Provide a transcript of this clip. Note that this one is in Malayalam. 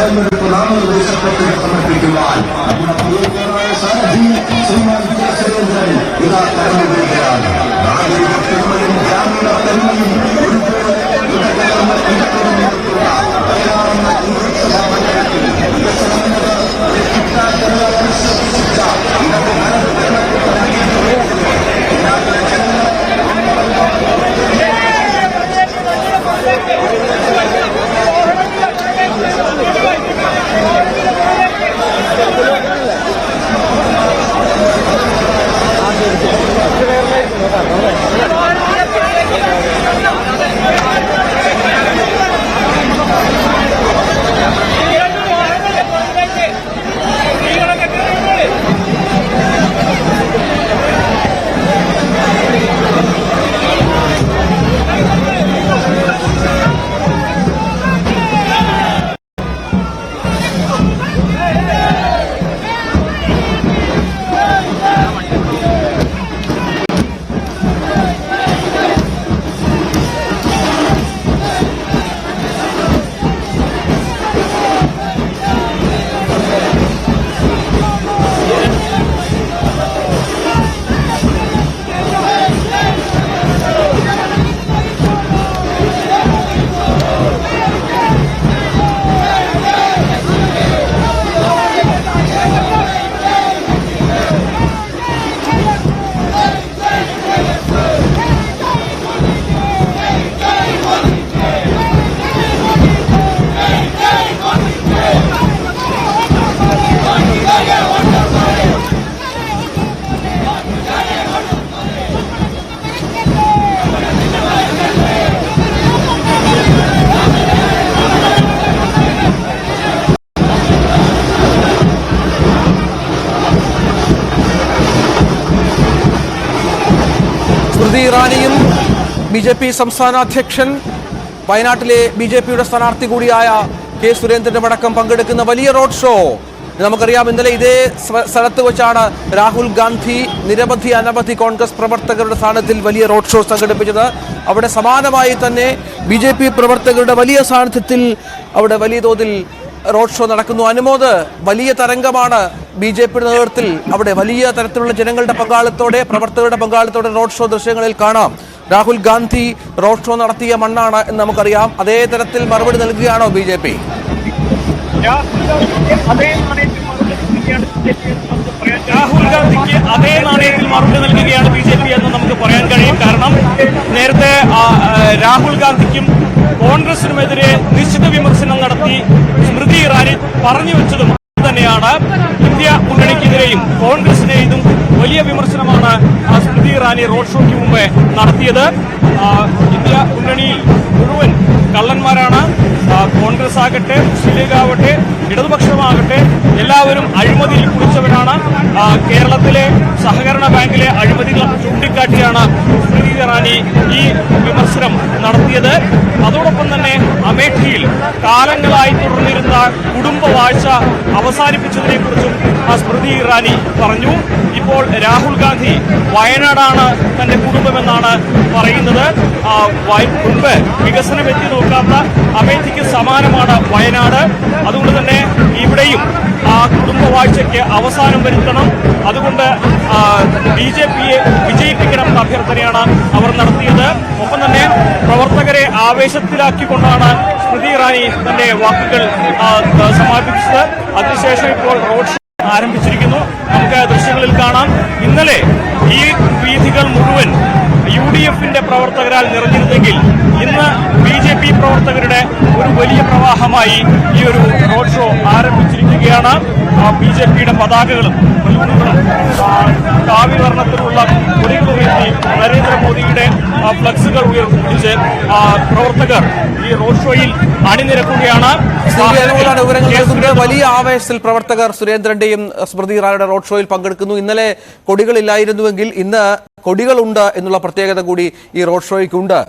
തെരഞ്ഞെടുപ്പ് നാമനിർദ്ദേശപത്രിക സമർപ്പിക്കുവാൻ നമ്മുടെ പ്രിയങ്കരനായ സാരഥി ശ്രീമാൻ സുരേന്ദ്രൻ ഇതാ കടന്നു വരികയാണ്. നാഗരിക പെരുമയും ഗ്രാമീണ പെരുമയും ഒരുപോലെ ഇടകലർന്ന ഇടപെടുന്ന വയനാടെന്ന നിയമസഭാ മണ്ഡലത്തിൽ വികസനമെന്നത് വിശ്വസിച്ച ഇടത് ഇറാനിയും ബിജെപി സംസ്ഥാന അധ്യക്ഷൻ വയനാട്ടിലെ ബിജെപിയുടെ സ്ഥാനാർത്ഥി കൂടിയായ കെ സുരേന്ദ്രനും അടക്കം പങ്കെടുക്കുന്ന വലിയ റോഡ് ഷോ നമുക്കറിയാം. ഇന്നലെ ഇതേ സ്ഥലത്ത് വെച്ചാണ് രാഹുൽ ഗാന്ധി അനവധി കോൺഗ്രസ് പ്രവർത്തകരുടെ സ്ഥാനത്തിൽ വലിയ റോഡ് ഷോ സംഘടിപ്പിച്ചത്. അവിടെ സമാനമായി തന്നെ ബിജെപി പ്രവർത്തകരുടെ വലിയ സാന്നിധ്യത്തിൽ അവിടെ വലിയ തോതിൽ റോഡ് ഷോ നടക്കുന്നു. അനുമോദ്, വലിയ തരംഗമാണ് ബിജെപിയുടെ നേതൃത്വത്തിൽ അവിടെ വലിയ തരത്തിലുള്ള ജനങ്ങളുടെ പങ്കാളിത്തോടെ പ്രവർത്തകരുടെ പങ്കാളിത്തോടെ റോഡ് ഷോ ദൃശ്യങ്ങളിൽ കാണാം. രാഹുൽ ഗാന്ധി റോഡ് ഷോ നടത്തിയ മണ്ണാണ് എന്ന് നമുക്കറിയാം. അതേ തരത്തിൽ മറുപടി നൽകുകയാണോ ബിജെപി? രാഹുൽ ഗാന്ധിക്ക് അതേ നാണയത്തിൽ മറുപടി നൽകുകയാണ് ബിജെപി എന്ന് നമുക്ക് പറയാൻ കഴിയും. കാരണം നേരത്തെ രാഹുൽ ഗാന്ധിക്കും കോൺഗ്രസിനുമെതിരെ നിശ്ചിത വിമർശനം നടത്തി സ്മൃതി ഇറാനി പറഞ്ഞു വെച്ചതും തന്നെയാണ്. ഇന്ത്യ മുന്നണിക്കെതിരെയും കോൺഗ്രസിനെയും വലിയ വിമർശനമാണ് സ്മൃതി ഇറാനി റോഡ് ഷോയ്ക്ക് മുമ്പ് നടത്തിയത്. ഇന്ത്യ മുന്നണിയിൽ മുഴുവൻ കള്ളന്മാരാണ്. കോൺഗ്രസ് ആകട്ടെ, മുസ്ലിം ലീഗ് ആവട്ടെ, ഇടതുപക്ഷമാകട്ടെ, എല്ലാവരും അഴിമതിയിൽ കുടിച്ചവരാണ്. കേരളത്തിലെ സഹകരണ ബാങ്കിലെ അഴിമതികൾ ചൂണ്ടിക്കാട്ടിയാണ് സ്മൃതി ഇറാനി ഈ വിമർശനം നടത്തിയത്. അതോടൊപ്പം തന്നെ അമേഠിയിൽ കാലങ്ങളായി തുടർന്നിരുന്ന കുടുംബവാഴ്ച അവസാനിപ്പിച്ചതിനെക്കുറിച്ചും സ്മൃതി ഇറാനി പറഞ്ഞു. ഇപ്പോൾ രാഹുൽ ഗാന്ധി വയനാടാണ് തന്റെ കുടുംബമെന്നാണ് പറയുന്നത്. മുൻപ് വികസനം എത്തി നോക്കാത്ത അമേഠിക്ക് സമാനമാണ് വയനാട്. അതുകൊണ്ട് തന്നെ ഇവിടെയും ആ കുടുംബവാഴ്ചയ്ക്ക് അവസാനം വരുത്തണം. അതുകൊണ്ട് ബിജെപിയെ വിജയിപ്പിക്കണം എന്ന അഭ്യർത്ഥനയാണ് അവർ നടത്തിയത്. ഒപ്പം തന്നെ പ്രവർത്തകരെ ആവേശത്തിലാക്കിക്കൊണ്ടാണ് സ്മൃതി ഇറാനി തന്റെ വാക്കുകൾ സമാപിച്ചത്. അതിനുശേഷം ഇപ്പോൾ റോഡ് ഷോ ആരംഭിച്ചിരിക്കുന്നു. നമുക്ക് ദൃശ്യങ്ങളിൽ കാണാം. ഇന്നലെ ഈ വീഥികൾ മുഴുവൻ UDFന്റെ പ്രവർത്തകരാൽ നിറഞ്ഞിരുന്നെങ്കിൽ ഇന്ന് BJP പ്രവർത്തകരുടെ ഒരു വലിയ പ്രവാഹമായി ഈ ഒരു റോഡ് ഷോ ആരംഭിച്ചിരിക്കുകയാണ്. BJPയുടെ പതാകകളും ബലൂണുകളും കാവി വർണ്ണത്തിലുള്ള കൊടികൾ ഉയർത്തി നരേന്ദ്രമോദിയുടെ ഫ്ലക്സുകൾ ഉയർത്തിപ്പിടിച്ച് പ്രവർത്തകർ ഈ റോഡ് ഷോയിൽ അണിനിരക്കുകയാണ്. വലിയ ആവേശത്തിൽ പ്രവർത്തകർ സുരേന്ദ്രന്റെയും സ്മൃതി ഇറാനിയുടെ റോഡ് ഷോയിൽ പങ്കെടുക്കുന്നു. ഇന്നലെ കൊടികളില്ലായിരുന്നുവെങ്കിൽ ഇന്ന് കൊടികളുണ്ട് എന്നുള്ള പ്രത്യേകത കൂടി ഈ റോഡ് ഷോയ്ക്കുണ്ട്.